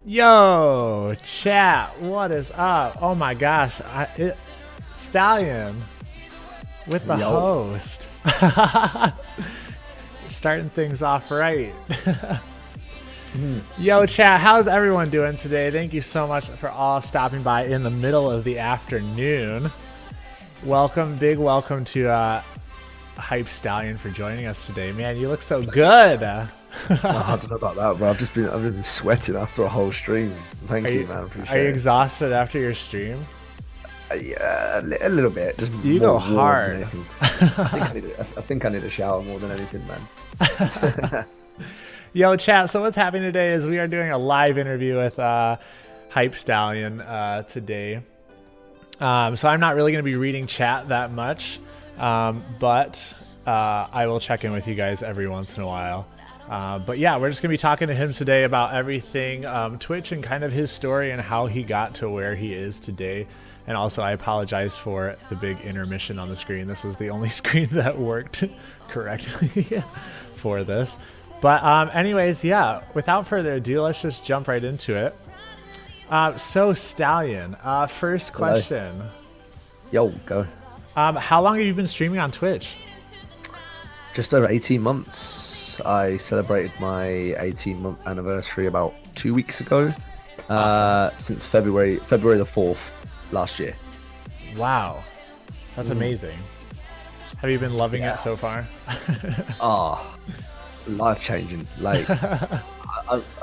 Yo, chat, what is up? Oh my gosh, Stallion with the host. Starting things off right. Yo, chat, how's everyone doing today? Thank you so much for all stopping by in the middle of the afternoon. Big welcome to Hype Stallion for joining us today. Man, you look so good. I don't know about that, bro. I've been sweating after a whole stream. Thank you, man. Appreciate it. Are you exhausted after your stream? Yeah, a little bit. Just you go hard. I think I need a shower more than anything, man. Yo, chat. So what's happening today is we are doing a live interview with Hype Stallion today. So I'm not really going to be reading chat that much, but I will check in with you guys every once in a while. But yeah, we're just going to be talking to him today about everything Twitch and kind of his story and how he got to where he is today. And also, I apologize for the big intermission on the screen. This was the only screen that worked correctly for this. But anyways, yeah, without further ado, let's just jump right into it. So Stallion, first question. Yo, go. How long have you been streaming on Twitch? Just over 18 months. I celebrated my 18-month anniversary about 2 weeks ago. Awesome. Since February the 4th last year. Wow, that's amazing. Have you been loving it so far? Life changing. Like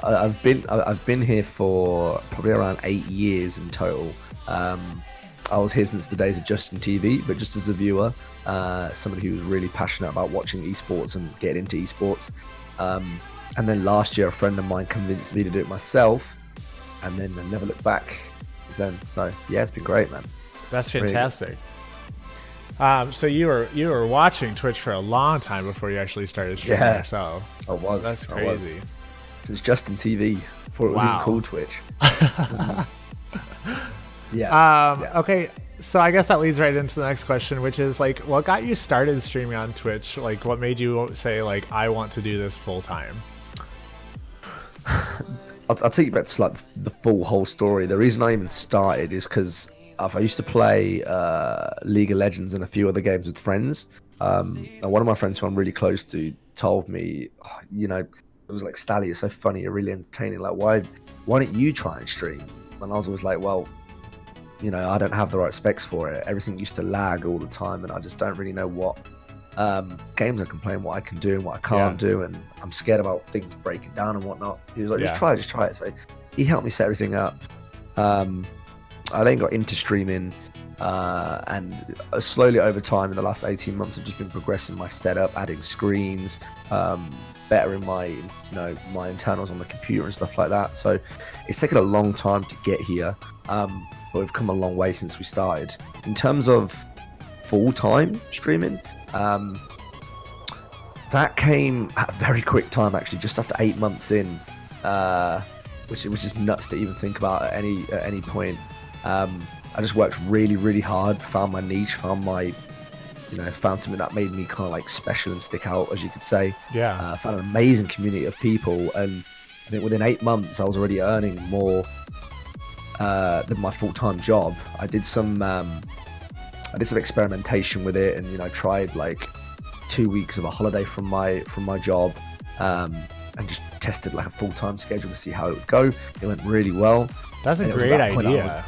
I've been here for probably around 8 years in total. I was here since the days of Justin TV, but just as a viewer, somebody who was really passionate about watching esports and getting into esports. And then last year, a friend of mine convinced me to do it myself, and then I never looked back since then. So yeah, it's been great, man. That's fantastic. Really. So you were watching Twitch for a long time before you actually started streaming yourself. I was. That's crazy. Since Justin TV, before it was even called Twitch. Yeah. Okay, so I guess that leads right into the next question, which is like, what got you started streaming on Twitch? Like, what made you say, like, I want to do this full time? I'll take you back to like the whole story. The reason I even started is because I used to play League of Legends and a few other games with friends. And one of my friends who I'm really close to told me, it was like, Stally, you're so funny, you're really entertaining. Like, why don't you try and stream? And I was always like, well, I don't have the right specs for it. Everything used to lag all the time, and I just don't really know what games I can play and what I can do and what I can't do, and I'm scared about things breaking down and whatnot. He was like, just try it. So he helped me set everything up. I then got into streaming, and slowly over time, in the last 18 months, I've just been progressing my setup, adding screens, bettering my internals on the computer and stuff like that. So it's taken a long time to get here. But we've come a long way since we started. In terms of full-time streaming, that came at a very quick time, actually, just after 8 months in, which is nuts to even think about at any point. I just worked really, really hard, found my niche, found something that made me kind of like special and stick out, as you could say. Yeah. Found an amazing community of people, and I think within 8 months, I was already earning more than my full-time job. I did some experimentation with it, and tried like 2 weeks of a holiday from my job, and just tested like a full-time schedule to see how it would go. It went really well. That's a great idea.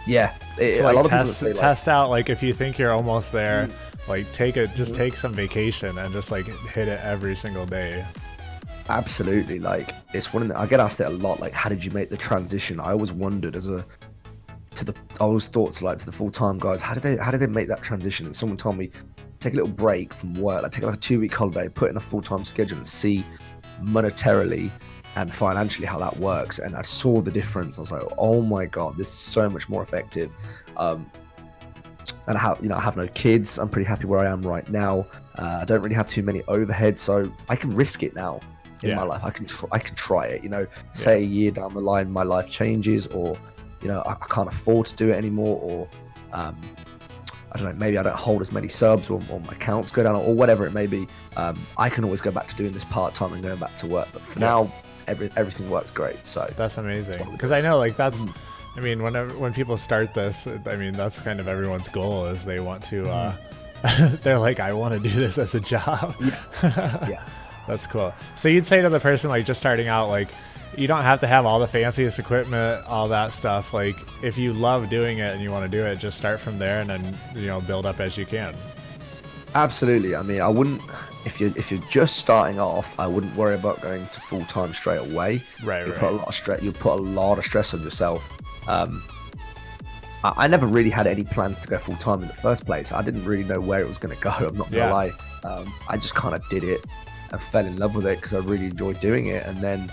A lot of people say, test out, like, if you think you're almost there, like take some vacation and just like hit it every single day. Absolutely. Like, it's one of the, I get asked it a lot, like, how did you make the transition? I always wondered to the full-time guys, how did they make that transition? And someone told me, take a little break from work, like take like a 2-week holiday, put in a full-time schedule and see monetarily and financially how that works. And I saw the difference. I was like, oh my god, this is so much more effective. And I have no kids. I'm pretty happy where I am right now. I don't really have too many overheads, so I can risk it now. In my life, I can try it. Say a year down the line, my life changes, or I can't afford to do it anymore, or I don't know, maybe I don't hold as many subs, or my counts go down, or whatever it may be. I can always go back to doing this part time and going back to work. But for now, everything works great. So that's amazing, because I know like that's I mean, when people start this, I mean, that's kind of everyone's goal, is they want to they're like, I want to do this as a job. Yeah. That's cool. So you'd say to the person like just starting out, like, you don't have to have all the fanciest equipment, all that stuff. Like, if you love doing it and you want to do it, just start from there and then, you know, build up as you can. Absolutely. I mean, I wouldn't, if you're just starting off, I wouldn't worry about going to full time straight away. Right. Put a lot of stress. You put a lot of stress on yourself. I never really had any plans to go full time in the first place. I didn't really know where it was going to go. I'm not gonna lie. I just kind of did it and fell in love with it because I really enjoyed doing it. And then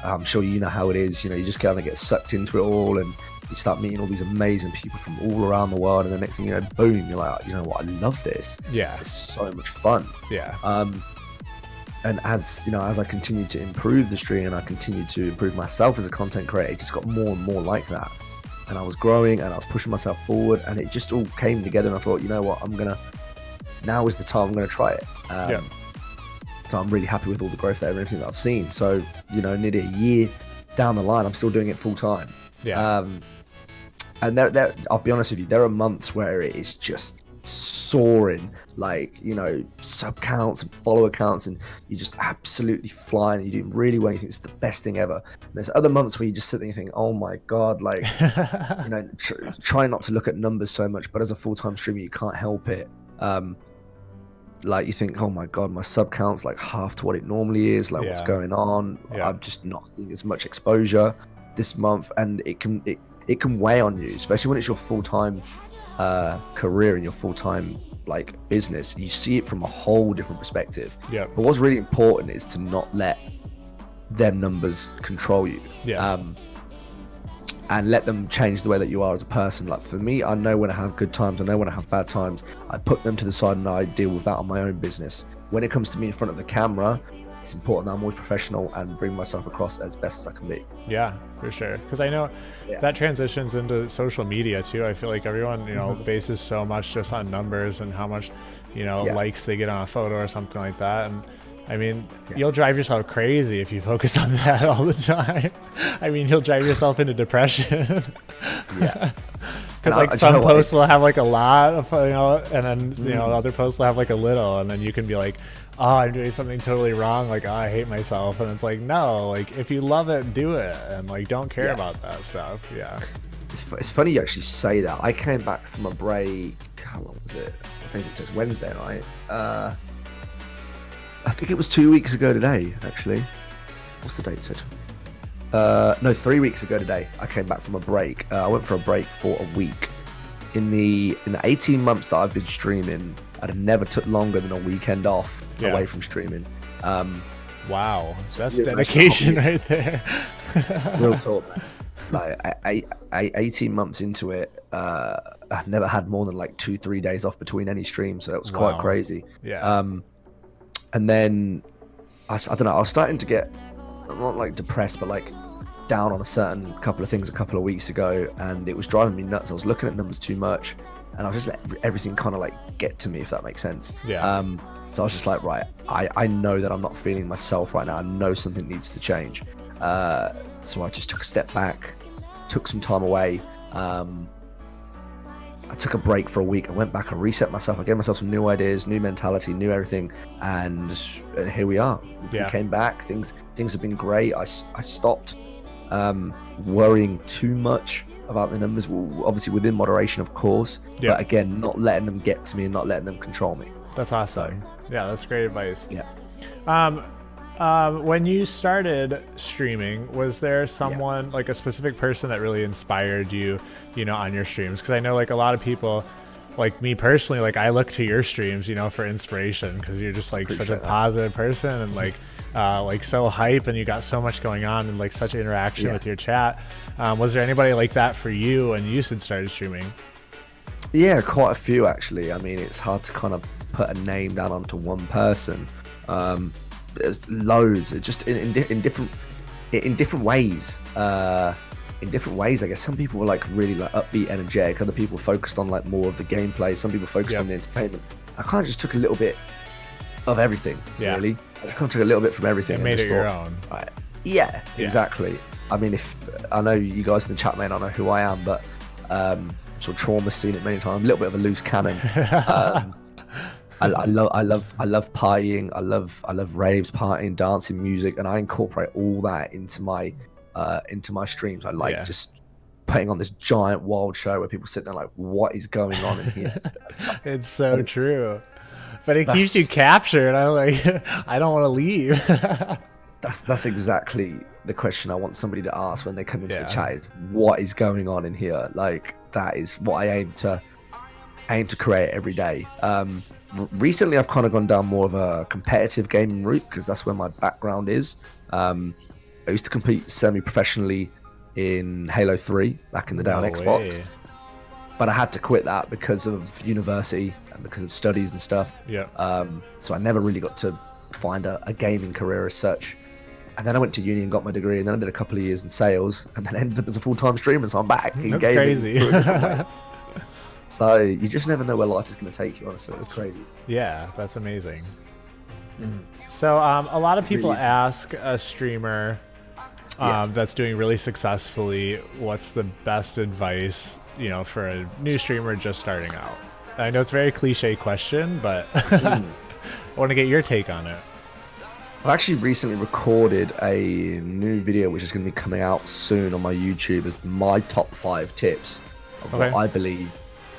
I'm sure you know how it is. You know, you just kind of get sucked into it all, and you start meeting all these amazing people from all around the world. And the next thing you know, boom, you're like, you know what? I love this. Yeah, it's so much fun. Yeah. And as you know, as I continued to improve the stream and I continued to improve myself as a content creator, it just got more and more like that. And I was growing and I was pushing myself forward, and it just all came together. And I thought, you know what? Now is the time I'm gonna try it. So I'm really happy with all the growth there and everything that I've seen. So, you know, nearly a year down the line, I'm still doing it full time. Yeah. And I'll be honest with you, there are months where it is just soaring, like, you know, sub counts and follower counts, and you're just absolutely flying, and you're doing really well. You think it's the best thing ever. And there's other months where you just sit there and think, oh my God, like, you know, try not to look at numbers so much, but as a full-time streamer, you can't help it. Like, you think, oh my God, my sub count's like half to what it normally is. Like, what's going on? I'm just not seeing as much exposure this month, and it can weigh on you, especially when it's your full-time career and your full-time like business. You see it from a whole different perspective. But what's really important is to not let them numbers control you. And let them change the way that you are as a person. Like, for me, I know when I have good times, I know when I have bad times. I put them to the side and I deal with that on my own business. When it comes to me in front of the camera, it's important that I'm always professional and bring myself across as best as I can be. Yeah, for sure. Because I know that transitions into social media too. I feel like everyone, you know, bases so much just on numbers and how much, you know, likes they get on a photo or something like that. And I mean, you'll drive yourself crazy if you focus on that all the time. I mean, you'll drive yourself into depression. Because like some posts will have like a lot of, you know, and then, you know, other posts will have like a little, and then you can be like, oh, I'm doing something totally wrong. Like, oh, I hate myself. And it's like, no, like, if you love it, do it. And like, don't care about that stuff. It's funny you actually say that. I came back from a break. How long was it? I think it was Wednesday night. I think it was 2 weeks ago today, actually. What's the date, Sid? No, 3 weeks ago today. I came back from a break. I went for a break for a week. In the 18 months that I've been streaming, I'd never took longer than a weekend off away from streaming. Wow, that's dedication right there. Real talk, man. Like, 18 months into it, I never had more than like 2-3 days off between any stream, so that was quite crazy. And then I don't know, I was starting to get, not like depressed, but like down on a certain couple of things a couple of weeks ago, and it was driving me nuts. I was looking at numbers too much, and I was just letting everything kind of like get to me, if that makes sense. So I was just like, right, I know that I'm not feeling myself right now. I know something needs to change. So I just took a step back, took some time away. I took a break for a week. I went back and reset myself. I gave myself some new ideas, new mentality, new everything, and here we are. We came back. Things have been great. I stopped worrying too much about the numbers, obviously within moderation, of course, but again, not letting them get to me and not letting them control me. That's awesome. Yeah, that's great advice. When you started streaming, was there someone, like a specific person that really inspired you, you know, on your streams? Because I know like a lot of people, like me personally, like I look to your streams, you know, for inspiration, because you're just like such a positive person, and like so hype, and you got so much going on, and like such interaction with your chat. Was there anybody like that for you when you started streaming? Yeah, quite a few actually. I mean, it's hard to kind of put a name down onto one person. There's loads, just in different ways. In different ways, I guess. Some people were like really like upbeat, energetic. Other people focused on like more of the gameplay. Some people focused on the entertainment. I kind of just took a little bit of everything. Really, I just kind of took a little bit from everything. And made it your own. Right, Yeah, exactly. I mean, if I know you guys in the chat may not know who I am, but sort of Trauma's seen it many times. A little bit of a loose cannon. I love partying. I love raves, partying, dancing, music, and I incorporate all that into my streams. I like just putting on this giant wild show where people sit there like, what is going on in here? It's so true, but it keeps you captured. I'm like, I don't want to leave. That's exactly the question I want somebody to ask when they come into the chat is, what is going on in here? Like, that is what I aim to create every day. Recently I've kind of gone down more of a competitive gaming route because that's where my background is. I used to compete semi-professionally in Halo 3 back in the day on Xbox, but I had to quit that because of university and because of studies and stuff. So I never really got to find a gaming career as such. And then I went to uni and got my degree, and then I did a couple of years in sales, and then ended up as a full-time streamer. So I'm back in That's gaming. Crazy. So you just never know where life is going to take you, honestly. It's crazy. Yeah, that's amazing. So a lot of people ask a streamer that's doing really successfully, what's the best advice, for a new streamer just starting out? I know it's a very cliche question, but I want to get your take on it. I've actually recently recorded a new video which is going to be coming out soon on my YouTube as my top 5 tips of what I believe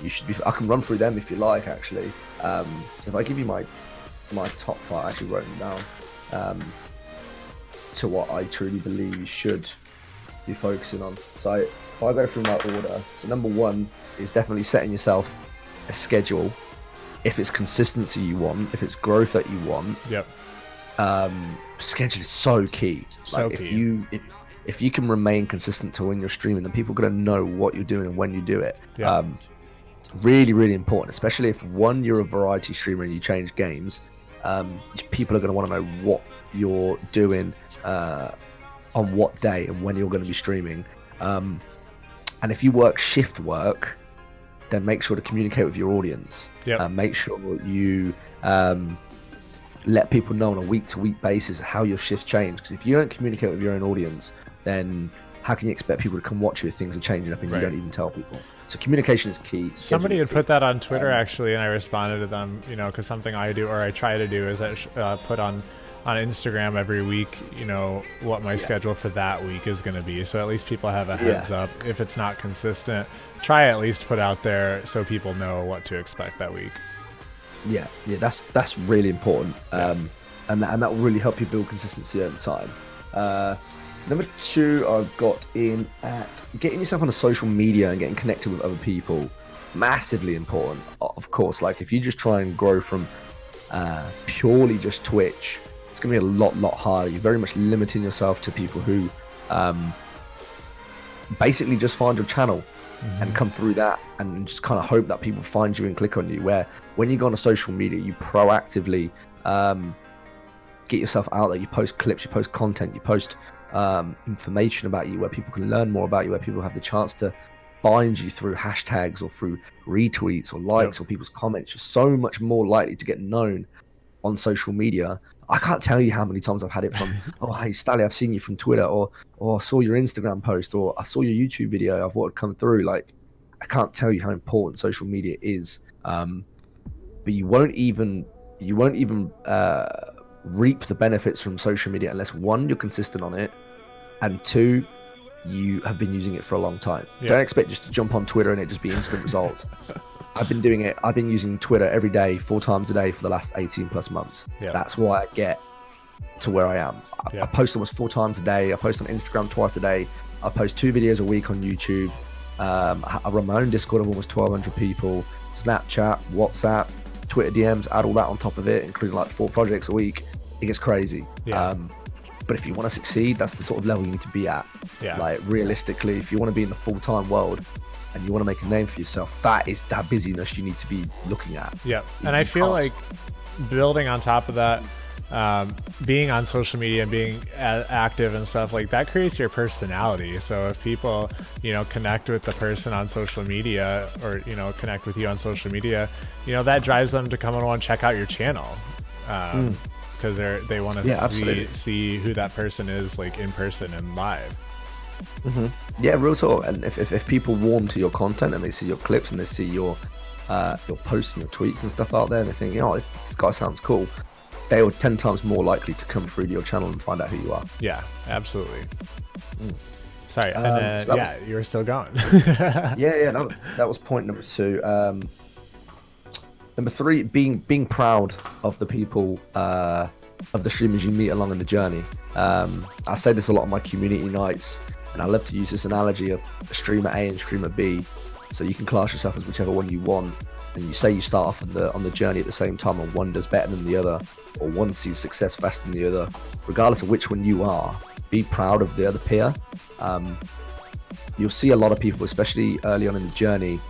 you should be. I can run through them if you like, actually. So if I give you my top 5, I actually wrote them down, to what I truly believe you should be focusing on. So if I go through my order, so number 1 is definitely setting yourself a schedule. If it's consistency you want, if it's growth that you want, schedule is so key. If you can remain consistent to when you're streaming, then people are going to know what you're doing and when you do it. Really, really important, especially if you're a variety streamer and you change games. People are going to want to know what you're doing on what day and when you're going to be streaming. And if you work shift work, then make sure to communicate with your audience. Make sure you let people know on a week-to-week basis how your shifts change. Because if you don't communicate with your own audience, then how can you expect people to come watch you if things are changing up and you don't even tell people? So communication is key. Somebody had put that on Twitter actually, and I responded to them. Because something I do, or I try to do, is I put on Instagram every week, what my schedule for that week is going to be. So at least people have a heads up. If it's not consistent, try at least put out there so people know what to expect that week. Yeah, that's really important, and that will really help you build consistency over time. Number 2, I've got in at getting yourself on a social media and getting connected with other people. Massively important, of course. Like if you just try and grow from purely just Twitch, it's going to be a lot harder. You're very much limiting yourself to people who basically just find your channel and come through that and just kind of hope that people find you and click on you. Where when you go on a social media, you proactively get yourself out there. You post clips, you post content, you post information about you where people can learn more about you, where people have the chance to find you through hashtags or through retweets or likes or people's comments. You're so much more likely to get known on social media. I can't tell you how many times I've had it from, oh, hey, Stally, I've seen you from Twitter, or I saw your Instagram post, or I saw your YouTube video of what had come through. Like, I can't tell you how important social media is. But you won't even reap the benefits from social media unless 1, you're consistent on it, and 2, you have been using it for a long time. Don't expect just to jump on Twitter and it just be instant results. I've been doing it. I've been using Twitter every day, 4 times a day for the last 18 plus months. That's why I get to where I am. I post almost 4 times a day. I post on Instagram twice a day. I post 2 videos a week on YouTube. I run my own Discord of almost 1,200 people. Snapchat, WhatsApp, Twitter DMs, add all that on top of it, including like 4 projects a week. It gets crazy. But if you want to succeed, that's the sort of level you need to be at. Like realistically, if you want to be in the full-time world and you want to make a name for yourself, that is that busyness you need to be looking at. And I feel like building on top of that, being on social media and being active and stuff like that creates your personality. So if people, connect with the person on social media, or, connect with you on social media, that drives them to come and want to check out your channel. because they want to see who that person is like in person and live. Yeah, real talk. And if people warm to your content and they see your clips and they see your posts and your tweets and stuff out there, and they think, this guy sounds cool, they are 10 times more likely to come through to your channel and find out who you are. Yeah, absolutely. Sorry, and then, so you were still going. yeah, that was point number 2. Number 3, being proud of the people, of the streamers you meet along in the journey. I say this a lot on my community nights, and I love to use this analogy of streamer A and streamer B. So you can class yourself as whichever one you want, and you say you start off on the journey at the same time, and one does better than the other, or one sees success faster than the other. Regardless of which one you are, be proud of the other peer. You'll see a lot of people, especially early on in the journey,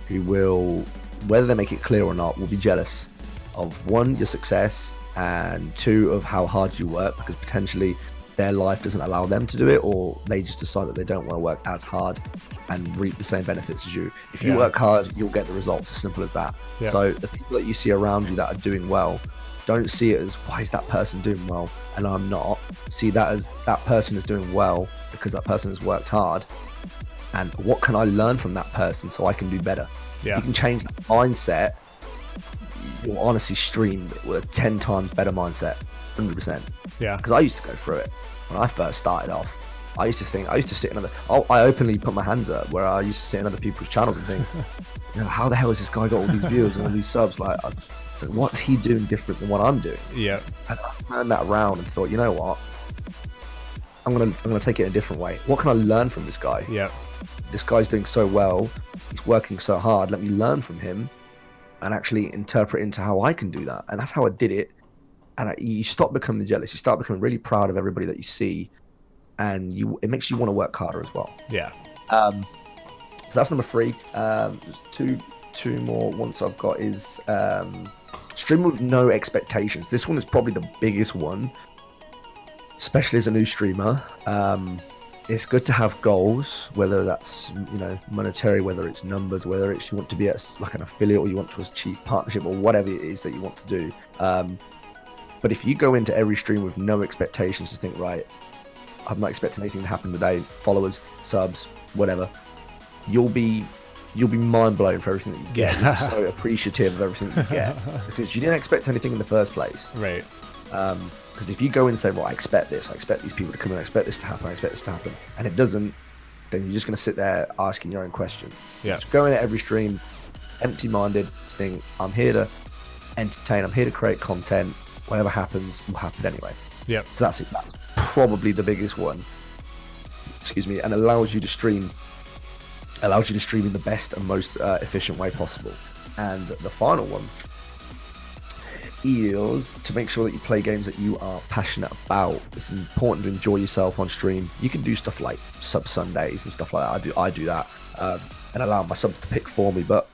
who will, whether they make it clear or not, will be jealous of 1, your success, and 2, of how hard you work, because potentially their life doesn't allow them to do it, or they just decide that they don't want to work as hard and reap the same benefits as you. If you work hard, you'll get the results, as simple as that. So the people that you see around you that are doing well, don't see it as, why is that person doing well and I'm not? See that as, that person is doing well because that person has worked hard, and what can I learn from that person so I can do better? You can change that mindset. You'll honestly stream with a 10 times better mindset, 100%. Because I used to go through it when I first started off. I used to sit in I openly put my hands up where I used to sit in other people's channels and think, how the hell has this guy got all these views and all these subs? Like, so what's he doing different than what I'm doing? And I turned that around and thought, you know what? I'm gonna take it a different way. What can I learn from this guy? This guy's doing so well. He's working so hard. Let me learn from him and actually interpret into how I can do that. And that's how I did it. And you stop becoming jealous. You start becoming really proud of everybody that you see, and it makes you want to work harder as well. So that's number 3. There's two more ones I've got is stream with no expectations. This one is probably the biggest one, especially as a new streamer. It's good to have goals, whether that's monetary, whether it's numbers, whether it's you want to be like an affiliate, or you want to achieve partnership, or whatever it is that you want to do. But if you go into every stream with no expectations, to think, right, I'm not expecting anything to happen today, followers, subs, whatever, you'll be mind blown for everything that you get. You're so appreciative of everything you get because you didn't expect anything in the first place. Because if you go in and say, well, I expect this, I expect these people to come in, I expect this to happen, I expect this to happen, and it doesn't, then you're just going to sit there asking your own question. Just go in at every stream empty-minded, think, I'm here to entertain, I'm here to create content, whatever happens will happen anyway. So that's it. That's probably the biggest one, and allows you to stream in the best and most efficient way possible. And the final one is to make sure that you play games that you are passionate about. It's important to enjoy yourself on stream. You can do stuff like sub Sundays and stuff like that. I do that and allow my subs to pick for me. But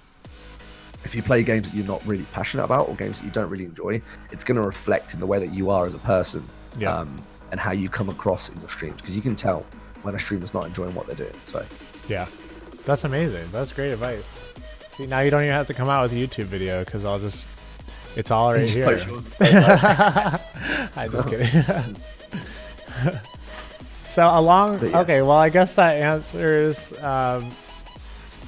if you play games that you're not really passionate about, or games that you don't really enjoy, it's going to reflect in the way that you are as a person, and how you come across in your streams, because you can tell when a streamer's not enjoying what they're doing. So that's amazing. That's great advice. See, now you don't even have to come out with a YouTube video, because it's all right here. I'm just kidding. So okay, well, I guess that answers,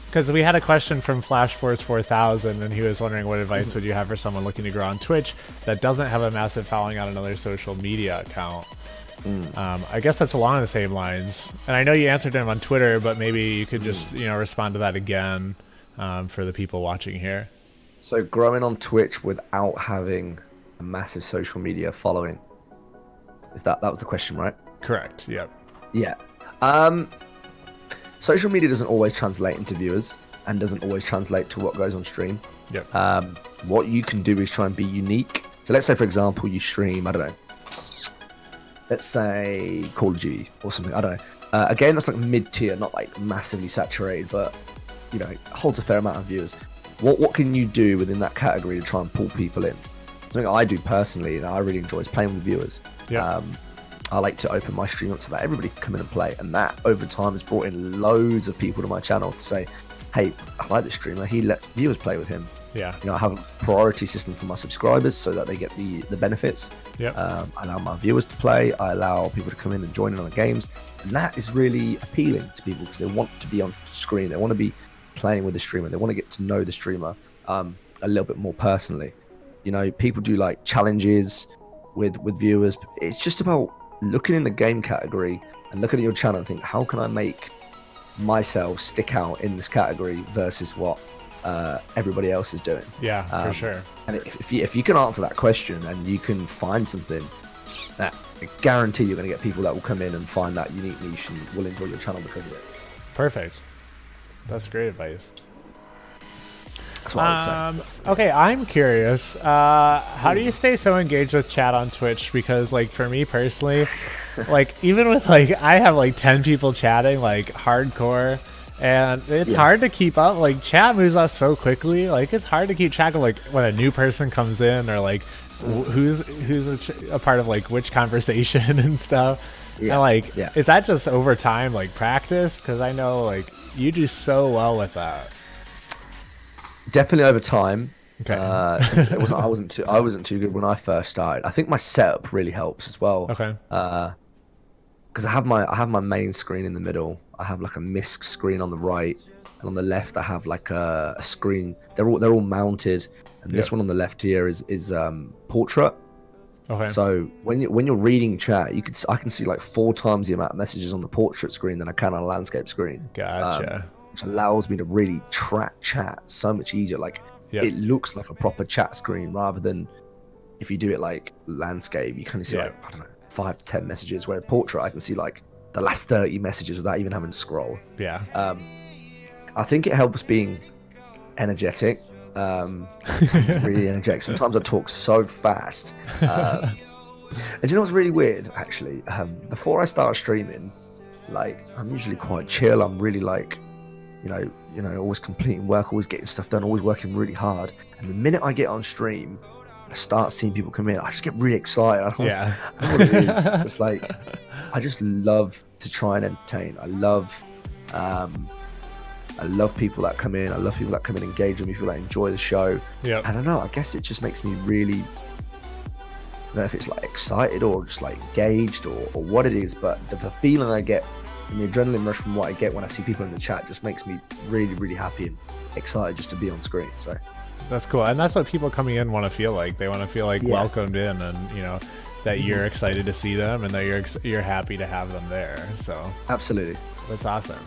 because we had a question from Flashforce 4000, and he was wondering, what advice would you have for someone looking to grow on Twitch that doesn't have a massive following on another social media account? I guess that's along the same lines, and I know you answered him on Twitter, but maybe you could just respond to that again for the people watching here. So growing on Twitch without having a massive social media following, that was the question, right? Correct. Yep. Yeah. Social media doesn't always translate into viewers, and doesn't always translate to what goes on stream. What you can do is try and be unique. So let's say, for example, you stream, I don't know, let's say Call of Duty or something, I don't know, a game that's like mid-tier, not like massively saturated, but holds a fair amount of viewers. What can you do within that category to try and pull people in? Something I do personally that I really enjoy is playing with viewers. I like to open my stream up so that everybody can come in and play, and that over time has brought in loads of people to my channel to say, hey, I like this streamer, he lets viewers play with him. Yeah. You know, I have a priority system for my subscribers so that they get the benefits. Yep. I allow my viewers to play. I allow people to come in and join in on the games, and that is really appealing to people because they want to be on screen. They want to be playing with the streamer. They want to get to know the streamer a little bit more personally. You know, people do like challenges with viewers. It's just about looking in the game category and looking at your channel and think, how can I make myself stick out in this category versus what everybody else is doing? Yeah, for sure. And if you can answer that question and you can find something, that I guarantee you're going to get people that will come in and find that unique niche and will enjoy your channel because of it. Perfect. That's great advice. That's what I would say. Okay, I'm curious. How do you stay so engaged with chat on Twitch? Because, like, for me personally, like, even with, like, I have, like, 10 people chatting, like, hardcore, and it's hard to keep up. Like, chat moves us so quickly. Like, it's hard to keep track of, like, when a new person comes in or, like, who's a part of, like, which conversation and stuff. And, like, is that just over time, like, practice? Because I know, like, you do so well with that. Definitely over time. Okay. I wasn't too good when I first started. I think my setup really helps as well. Okay. Because I have my main screen in the middle. I have like a misc screen on the right, and on the left I have like a screen. They're all mounted, and this one on the left here is portrait. Okay. So when you're reading chat, I can see like 4 times the amount of messages on the portrait screen than I can on a landscape screen. Gotcha. Which allows me to really track chat so much easier. Like it looks like a proper chat screen rather than if you do it like landscape, you kind of see like, I don't know, 5 to 10 messages. Where in portrait, I can see like the last 30 messages without even having to scroll. Yeah. I think it helps being energetic. Really energetic. Sometimes I talk so fast. And you know what's really weird? Actually, before I start streaming, like I'm usually quite chill. I'm really like, you know, always completing work, always getting stuff done, always working really hard. And the minute I get on stream, I start seeing people come in. I just get really excited. I don't know what it is. It's just like I just love to try and entertain. I love people that come in. I love people that come in, engage with me, people that enjoy the show. Yeah. I don't know. I guess it just makes me really, I don't know if it's like excited or just like engaged or what it is, but the feeling I get and the adrenaline rush from what I get when I see people in the chat just makes me really, really happy and excited just to be on screen. So that's cool, and that's what people coming in want to feel like. They want to feel like welcomed in, and you know that you're excited to see them and that you're happy to have them there. So absolutely, that's awesome.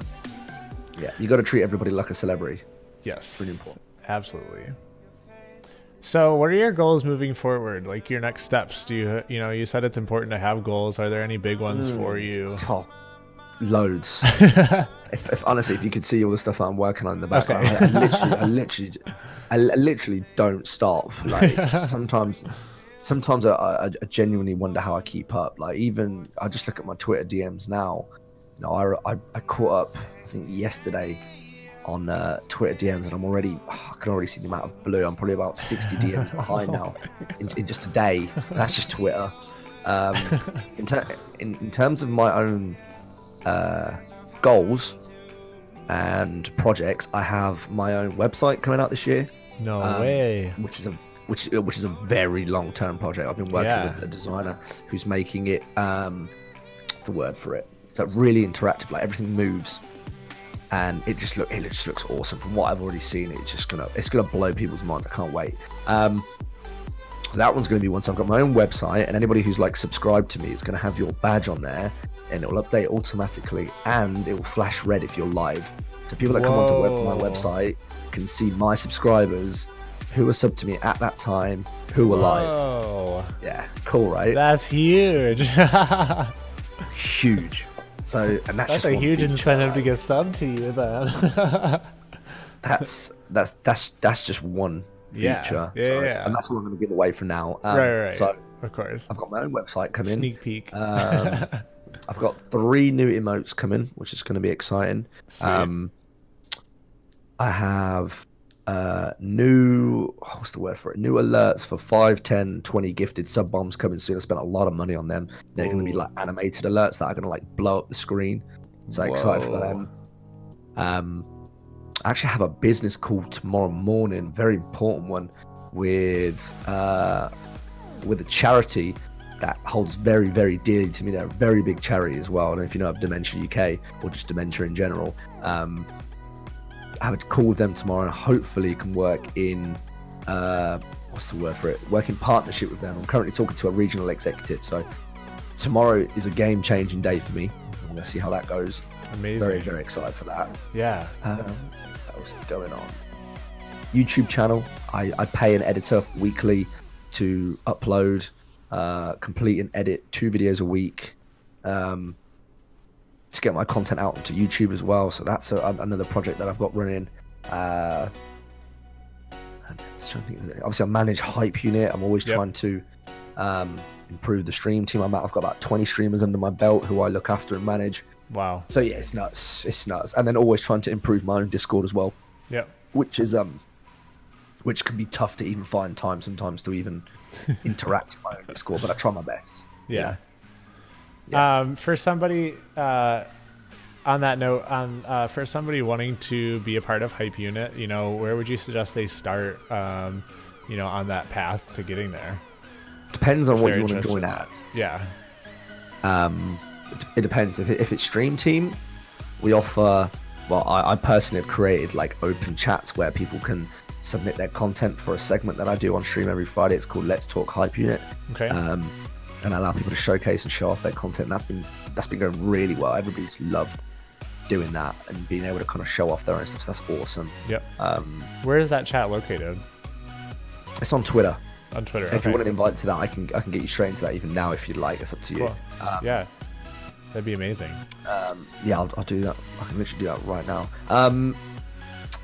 Yeah, you got to treat everybody like a celebrity. Yes, it's really important. Absolutely. So what are your goals moving forward? Like your next steps? Do you said it's important to have goals. Are there any big ones for you? Oh, loads. if honestly, if you could see all the stuff that I'm working on in the background, I literally don't stop. Like sometimes I genuinely wonder how I keep up. Like even I just look at my Twitter DMs now. You know, I caught up I think yesterday on Twitter DMs, and I can already see the amount of blue. I'm probably about 60 DMs behind now in just a day. That's just Twitter. In terms of my own goals and projects, I have my own website coming out this year. No way. Which is a very long-term project. I've been working with a designer who's making it. What's the word for it? It's like really interactive. Like everything moves, and it just looks awesome. From what I've already seen, it's gonna blow people's minds. I can't wait. That one's going to be one. So I've got my own website, and anybody who's like subscribed to me is going to have your badge on there, and it will update automatically, and it will flash red if you're live. So people that come onto my website can see my subscribers who were subbed to me at that time, who were live. Yeah, cool, right? That's huge. Huge. So, and that's just a huge incentive to get subbed to you then. that's just one feature. And that's what I'm going to give away for now. Right. So of course, I've got my own website coming. Sneak peek. I've got 3 new emotes coming, which is going to be exciting. Sweet. I have new alerts for 5, 10, 20 gifted sub bombs coming soon. I spent a lot of money on them. They're going to be like animated alerts that are going to like blow up the screen. So excited for them. I actually have a business call tomorrow morning, very important one, with a charity that holds very, very dearly to me. They're a very big charity as well. I don't know if you know of Dementia UK or just dementia in general. I have a call with them tomorrow, and hopefully can work in what's the word for it? Work in partnership with them. I'm currently talking to a regional executive, so tomorrow is a game-changing day for me. I'm going to see how that goes. Amazing. Very, very excited for that. Yeah. What else is going on? YouTube channel. I pay an editor weekly to upload, complete and edit 2 videos a week, to get my content out onto YouTube as well. So that's another project that I've got running. Obviously, I manage Hype Unit. I'm always trying to improve the stream team. I've got about 20 streamers under my belt who I look after and manage. Wow. So yeah, it's nuts. It's nuts. And then always trying to improve my own Discord as well. Yeah. Which is which can be tough to even find time sometimes to even interact in my own Discord, but I try my best. Yeah. Yeah. For somebody on that note, for somebody wanting to be a part of Hype Unit, where would you suggest they start, on that path to getting there? Depends on what you want to join as. Yeah. It depends. If it's Stream Team, we offer, well, I personally have created like open chats where people can submit their content for a segment that I do on stream every Friday. It's called Let's Talk Hype Unit. Okay. And I allow people to showcase and show off their content. And that's been going really well. Everybody's loved doing that and being able to kind of show off their own stuff. So that's awesome. Yep. Where is that chat located? It's on Twitter. On Twitter. If you want to invite to that, I can get you straight into that even now if you'd like. It's up to you. Cool. Yeah. That'd be amazing. Yeah, I'll do that. I can literally do that right now.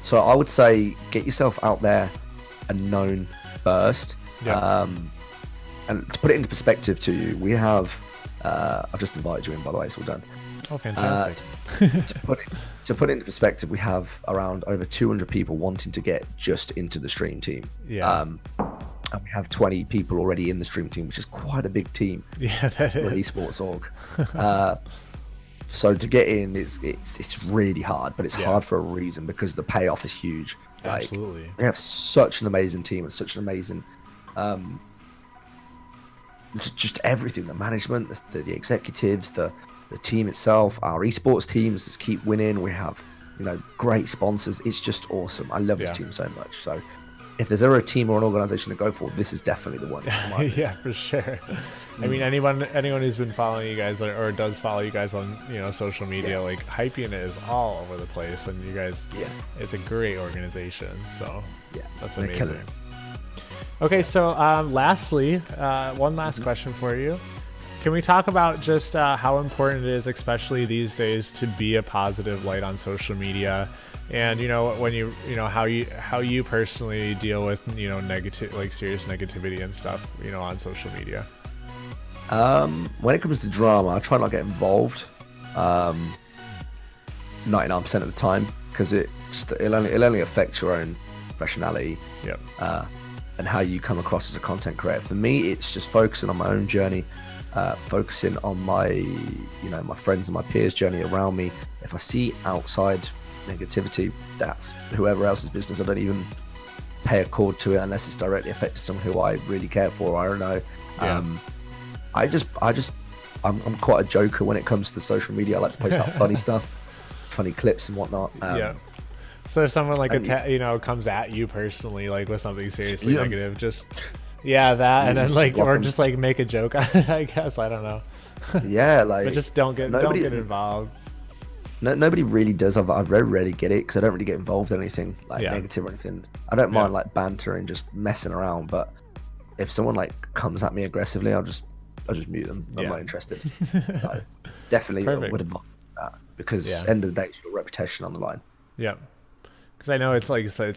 So I would say get yourself out there and known first. Yeah. And to put it into perspective to you, we have, I've just invited you in, by the way, it's all done. Oh, fantastic. To put it into perspective, we have around over 200 people wanting to get just into the stream team. Yeah. And we have 20 people already in the stream team, which is quite a big team. Yeah, that is. For an esports org. So to get in, it's really hard, but it's hard for a reason, because the payoff is huge. Absolutely. We have such an amazing team and such an amazing, just everything, the management, the executives, the team itself, our esports teams just keep winning. We have, great sponsors. It's just awesome. I love this team so much. So if there's ever a team or an organization to go for, this is definitely the one. Yeah, for sure. I mean, anyone who's been following you guys or does follow you guys on social media, like Hype Unit is all over the place, and you guys, it's a great organization. So that's amazing. Okay, so lastly, one last question for you. Can we talk about just how important it is, especially these days, to be a positive light on social media? And when how you personally deal with negative, like serious negativity and stuff on social media. When it comes to drama, I try not to get involved 99% of the time, because it'll only affect your own professionality. Yep. And how you come across as a content creator. For me, it's just focusing on my own journey, focusing on my my friends and my peers' journey around me. If I see outside negativity, that's whoever else's business. I don't even pay a cord to it unless it's directly affecting someone who I really care for. I don't know. I'm quite a joker when it comes to social media. I like to post out funny stuff, funny clips and whatnot. So if someone comes at you personally, like with something seriously negative, just and then or just make a joke. I guess, I don't know. But just don't get involved. Nobody really does. I very rarely get it, because I don't really get involved in anything negative or anything. I don't mind banter and just messing around, but if someone comes at me aggressively, I'll just mute them. I'm not interested. So definitely would advise that, because end of the day, it's your reputation on the line. Yeah. Because I know it's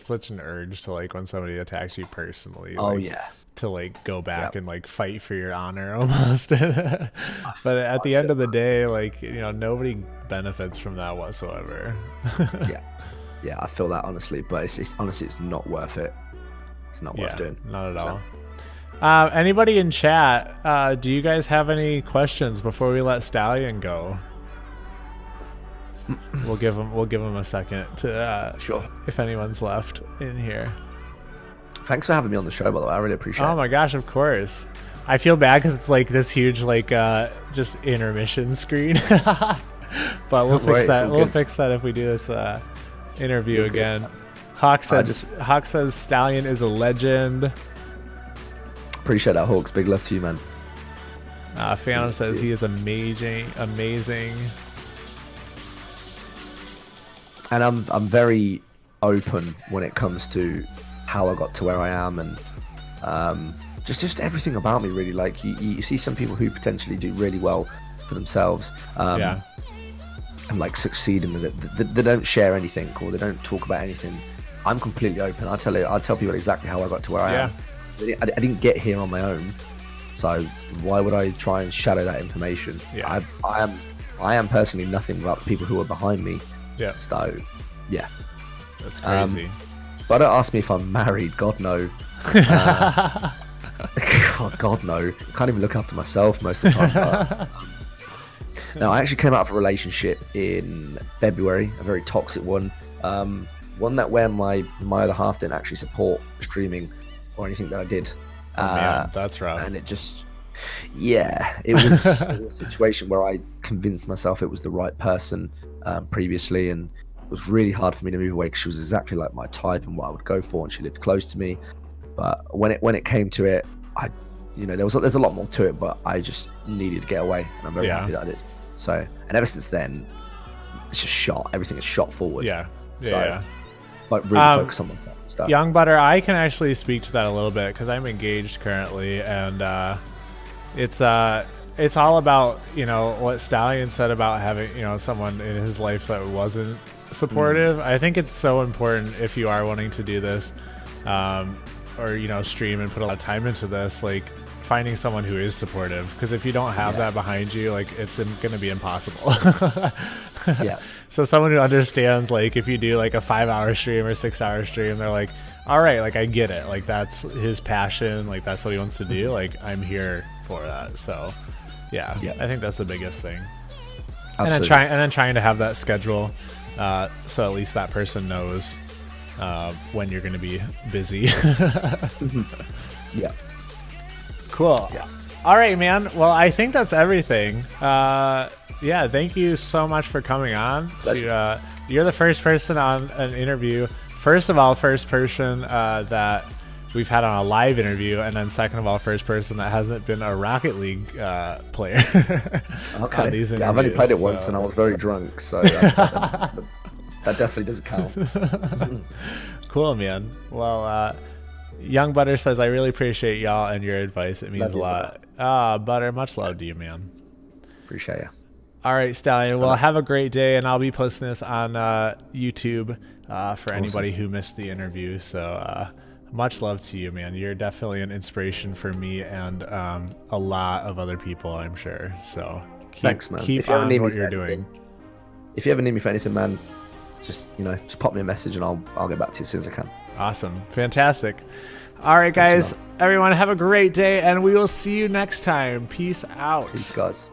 such an urge to when somebody attacks you personally. To go back and fight for your honor almost. But at the end of the day, nobody benefits from that whatsoever. Yeah, I feel that honestly, but it's honestly, it's not worth it. It's not worth doing. Not at all. Anybody in chat, do you guys have any questions before we let Stallion go? We'll give him a second to Sure. if anyone's left in here. Thanks for having me on the show, by the way. I really appreciate it. Oh my gosh, of course. I feel bad because it's like this huge like just intermission screen. But we'll fix that. We'll fix that if we do this interview again. Hawk says Stallion is a legend. Appreciate that, Hawks. Big love to you, man. Phantom says he is amazing. And I'm very open when it comes to how I got to where I am, and just everything about me, really. Like you see some people who potentially do really well for themselves, and like succeed in it. They don't share anything, or they don't talk about anything. I'm completely open. I'll tell people exactly how I got to where I am. I didn't get here on my own, so why would I try and shadow that information? Yeah. I am personally nothing without the people who are behind me. Yeah. So, yeah. That's crazy. But don't ask me if I'm married. God no. God no. I can't even look after myself most of the time. No, I actually came out of a relationship in February, a very toxic one. One that where my other half didn't actually support streaming or anything that I did. Man, that's rough. And it just, it was a situation where I convinced myself it was the right person previously, and it was really hard for me to move away because she was exactly like my type and what I would go for, and she lived close to me. But when it came to it, there's a lot more to it, but I just needed to get away, and I'm very happy that I did. So, and ever since then, it's just shot. Everything is shot forward. Like really focus on myself and stuff. Young Butter, I can actually speak to that a little bit because I'm engaged currently, and it's all about what Stallion said about having someone in his life that wasn't supportive. I think it's so important if you are wanting to do this, or stream and put a lot of time into this, like finding someone who is supportive, because if you don't have that behind you, like it's going to be impossible. So someone who understands, like if you do like a 5-hour stream or 6-hour stream, they're like, all right, like I get it, like that's his passion, like that's what he wants to do, like I'm here for that. So I think that's the biggest thing. Absolutely. And then trying to have that schedule, so at least that person knows when you're going to be busy. Cool. All right, man. Well, I think that's everything. Thank you so much for coming on. You're the first person on an interview. First of all, first person that we've had on a live interview, and then second of all, first person that hasn't been a Rocket League player. Okay. I've only played it once, and I was very drunk, so that definitely doesn't count. Cool, man. Well, Young Butter says, I really appreciate y'all and your advice. It means a lot. Butter, much love to you, man. Appreciate you. All right, Stallion. Well, have a great day, and I'll be posting this on YouTube for anybody who missed the interview. So much love to you, man. You're definitely an inspiration for me and a lot of other people, I'm sure. So thanks, man. Keep on what you're doing. If you ever need me for anything, man, just pop me a message and I'll get back to you as soon as I can. Awesome. Fantastic. All right, guys. Everyone have a great day, and we will see you next time. Peace out. Peace, guys.